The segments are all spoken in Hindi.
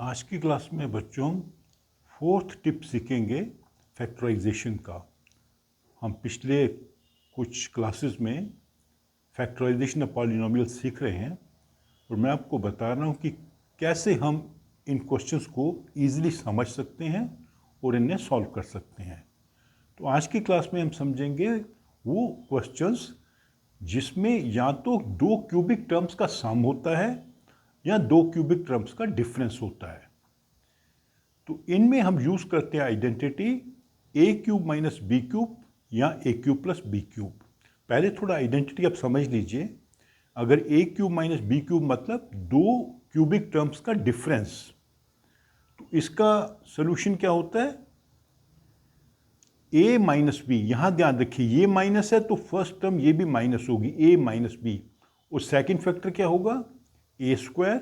आज की क्लास में बच्चों फोर्थ टिप सीखेंगे फैक्टराइजेशन का। हम पिछले कुछ क्लासेस में फैक्टराइजेशन ऑफ पॉलिनोमियल सीख रहे हैं और मैं आपको बता रहा हूँ कि कैसे हम इन क्वेश्चंस को ईजिली समझ सकते हैं और इन्हें सॉल्व कर सकते हैं। तो आज की क्लास में हम समझेंगे वो क्वेश्चंस जिसमें या तो दो क्यूबिक टर्म्स का सम होता है या दो क्यूबिक टर्म्स का डिफरेंस होता है। तो इनमें हम यूज करते हैं आइडेंटिटी ए क्यूब माइनस बी क्यूब या ए क्यूब प्लस बी क्यूब। पहले थोड़ा आइडेंटिटी आप समझ लीजिए। अगर ए क्यूब माइनस बी क्यूब मतलब दो क्यूबिक टर्म्स का डिफरेंस, तो इसका सोल्यूशन क्या होता है? ए माइनस बी। यहां ध्यान रखिए ये माइनस है तो फर्स्ट टर्म ये भी माइनस होगी, ए माइनस बी। और सेकेंड फैक्टर क्या होगा? A square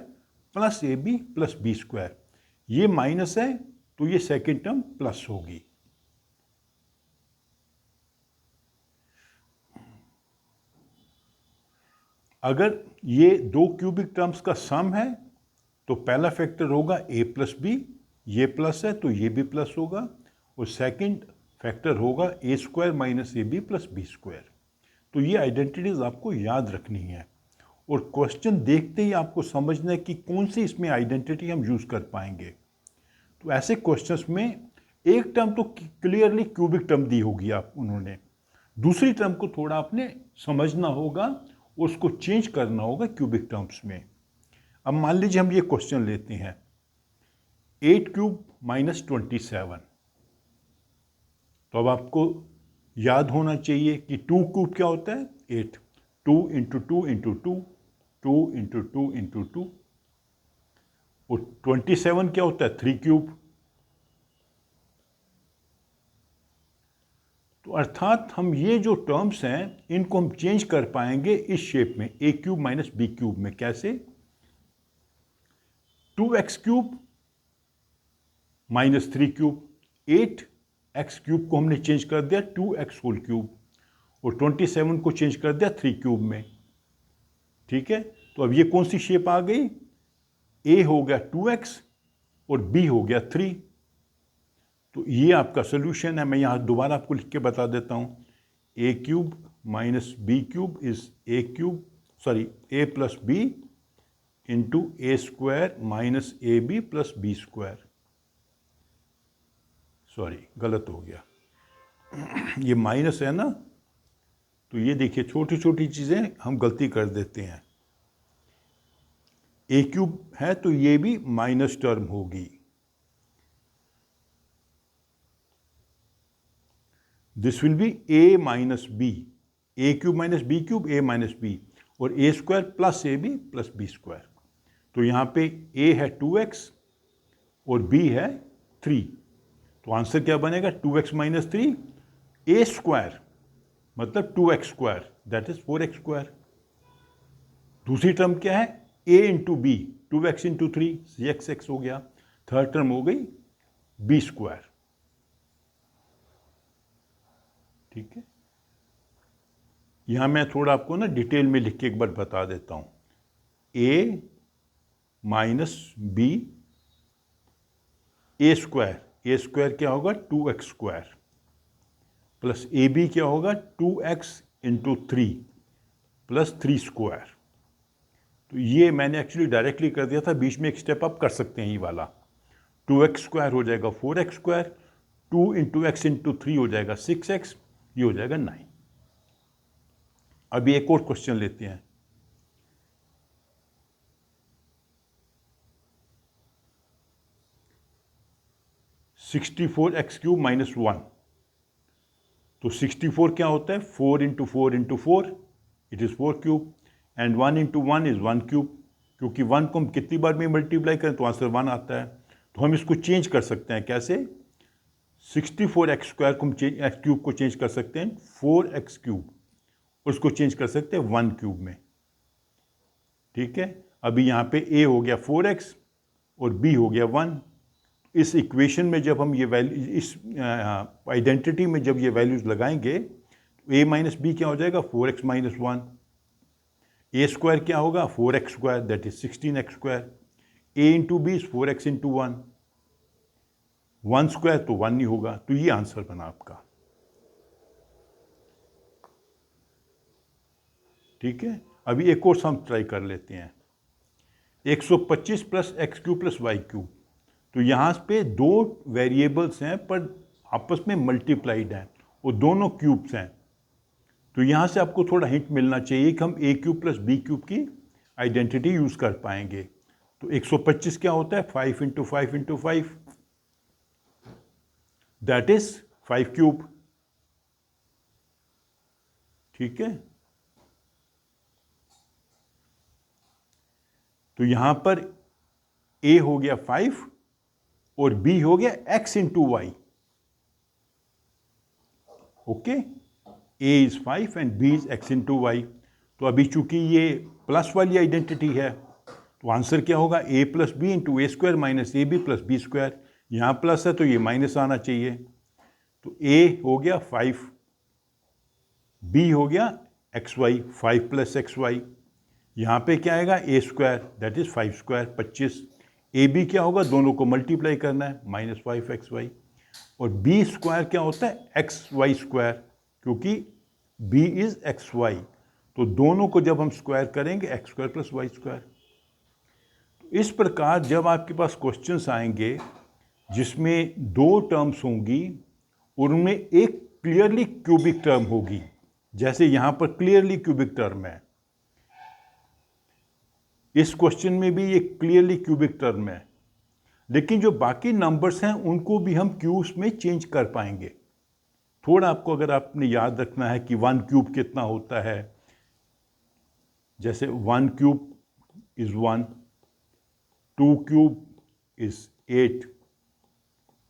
plus A B plus B square. ये माइनस है तो ये सेकेंड टर्म प्लस होगी। अगर ये दो क्यूबिक टर्म्स का सम है तो पहला फैक्टर होगा ए प्लस बी, ये प्लस है तो ये भी प्लस होगा, और सेकंड फैक्टर होगा A square minus A B plus B square. तो ये आइडेंटिटीज आपको याद रखनी है और क्वेश्चन देखते ही आपको समझना है कि कौन सी इसमें आइडेंटिटी हम यूज कर पाएंगे। तो ऐसे क्वेश्चंस में एक टर्म तो क्लियरली क्यूबिक टर्म दी होगी आप उन्होंने, दूसरी टर्म को थोड़ा आपने समझना होगा, उसको चेंज करना होगा क्यूबिक टर्म्स में। अब मान लीजिए हम ये क्वेश्चन लेते हैं 8 क्यूब माइनस 27। तो अब आपको याद होना चाहिए कि 2 क्यूब क्या होता है? 8। 2 इंटू 2 इंटू 2, 2 इंटू 2 इंटू 2। और 27 क्या होता है? 3 क्यूब। तो अर्थात हम ये जो टर्म्स हैं इनको हम चेंज कर पाएंगे इस शेप में, ए क्यूब माइनस बी क्यूब में। कैसे? 2x cube minus 3 cube. 8x cube को हमने चेंज कर दिया 2x होल क्यूब, और 27 को चेंज कर दिया 3 क्यूब में। ठीक है, तो अब ये कौन सी शेप आ गई? a हो गया 2x और b हो गया 3। तो ये आपका सोल्यूशन है। मैं यहां दोबारा आपको लिख के बता देता हूं। A cube minus B cube is A plus B into A square minus A B plus B square. Sorry, गलत हो गया, ये माइनस है ना, तो ये देखिए छोटी छोटी चीजें हम गलती कर देते हैं। ए क्यूब है तो ये भी माइनस टर्म होगी। This will be A minus B. A cube minus B cube, A minus B, और A square plus A B plus B square. तो यहां पे ए है 2x और b है 3। तो आंसर क्या बनेगा? 2x माइनस 3 ए स्क्वायर मतलब 2x square, that is 4x square. दूसरी टर्म क्या है? a into B, 2x into 3 6x हो गया। थर्ड टर्म हो गई b स्क्वायर। ठीक है, यहां मैं थोड़ा आपको ना डिटेल में लिख के एक बार बता देता हूं। a minus B a square क्या होगा? 2x square plus A B क्या होगा? 2x into 3 plus 3 square. तो ये मैंने एक्चुअली डायरेक्टली कर दिया था, बीच में एक स्टेप अप कर सकते हैं ये वाला। 2x स्क्वायर हो जाएगा 4x square, 2 into x into 3 हो जाएगा 6x, ये हो जाएगा 9। अभी एक और क्वेश्चन लेते हैं। (64x cube minus 1). तो 64 क्या होता है? 4 into 4 into 4, it is 4 cube, and 1 into 1 is 1 cube. क्योंकि 1 को हम कितनी बार में मल्टीप्लाई करें तो आंसर 1 आता है। तो हम इसको चेंज कर सकते हैं। कैसे? 64x स्क्वायर को हम एक्स क्यूब को चेंज कर सकते हैं 4x क्यूब, उसको चेंज कर सकते हैं 1 क्यूब में। ठीक है, अभी यहाँ पे a हो गया 4x और b हो गया 1। इस इक्वेशन में जब हम ये वैल्यू, इस आइडेंटिटी में जब ये वैल्यूज लगाएंगे तो a माइनस बी क्या हो जाएगा? 4x minus 1। ए स्क्वायर क्या होगा? 4x square, that is 16x square. A into b is 4x into 1, 1 square तो 1 नहीं होगा, तो ये आंसर बना आपका। ठीक है, अभी एक और सम ट्राई कर लेते हैं। 125 plus x cube plus y cube, तो यहाँ पे दो वेरिएबल्स हैं पर आपस में मल्टीप्लाइड हैं, वो दोनों क्यूब्स हैं, तो यहाँ से आपको थोड़ा हिंट मिलना चाहिए कि हम ए क्यूब प्लस बी क्यूब की आइडेंटिटी यूज़ कर पाएंगे। तो 125 क्या होता है, 5 into 5 into 5, that is 5 cube. ठीक है, तो यहां पर a हो गया 5 और b हो गया x into y. Okay, a is 5 and b is x into y. तो अभी चूंकि ये प्लस वाली आइडेंटिटी है, तो आंसर क्या होगा, a plus B into A square minus A B plus B square. यहाँ प्लस है तो ये माइनस आना चाहिए, तो a हो गया 5, b हो गया X Y, 5 plus X Y. यहाँ पे क्या आएगा, A square that is 5 square 25। A B क्या होगा, दोनों को मल्टीप्लाई करना है, -5xy। और बी स्क्वायर क्या होता है, एक्स वाई स्क्वायर, क्योंकि b इज एक्स वाई, तो दोनों को जब हम स्क्वायर करेंगे x square plus y square. इस प्रकार जब आपके पास क्वेश्चंस आएंगे जिसमें दो टर्म्स होंगी, उनमें एक क्लियरली क्यूबिक टर्म होगी, जैसे यहाँ पर क्लियरली क्यूबिक टर्म है, इस क्वेश्चन में भी ये क्लियरली क्यूबिक टर्म है, लेकिन जो बाकी नंबर्स हैं उनको भी हम क्यूब्स में चेंज कर पाएंगे। थोड़ा आपको अगर आपने याद रखना है कि 1 क्यूब कितना होता है, जैसे 1 cube is 1, 2 cube is 8,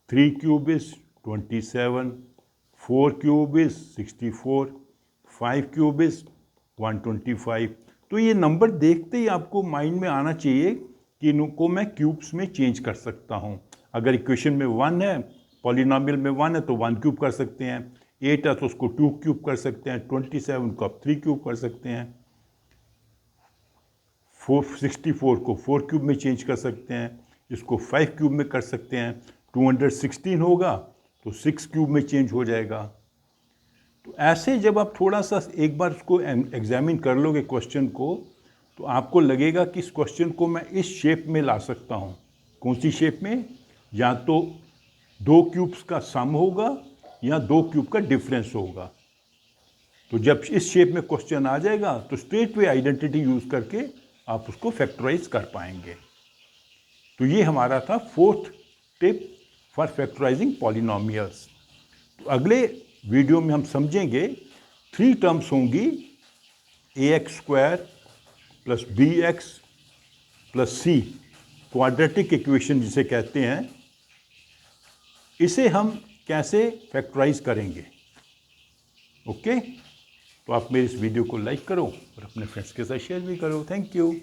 3 cube is 27, 4 cube is 64, 5 cube is 125। तो ये नंबर देखते ही आपको माइंड में आना चाहिए कि इनको मैं क्यूब्स में चेंज कर सकता हूँ। अगर इक्वेशन में 1 है, पॉलिनोमियल में 1 है तो 1 क्यूब कर सकते हैं, 8 है तो उसको 2 क्यूब कर सकते हैं, 27 को आप 3 क्यूब कर सकते हैं, 464 को 4 क्यूब में चेंज कर सकते हैं, इसको 5 क्यूब में कर सकते हैं, 216 होगा तो 6 क्यूब में चेंज हो जाएगा। तो ऐसे जब आप थोड़ा सा एक बार उसको एग्जामिन कर लोगे क्वेश्चन को, तो आपको लगेगा कि इस क्वेश्चन को मैं इस शेप में ला सकता हूँ। कौन सी शेप में, या तो 2 क्यूब्स का सम होगा या 2 क्यूब का डिफरेंस होगा। तो जब इस शेप में क्वेश्चन आ जाएगा तो स्ट्रेट वे आइडेंटिटी यूज करके आप उसको फैक्टराइज कर पाएंगे। तो ये हमारा था 4th tip for factorising polynomials. तो अगले वीडियो में हम समझेंगे 3 टर्म्स होंगी, ax square plus bx plus c, quadratic equation जिसे कहते हैं, इसे हम कैसे फैक्टराइज करेंगे। ओके, तो आप मेरे इस वीडियो को लाइक करो और अपने फ्रेंड्स के साथ शेयर भी करो। Thank you.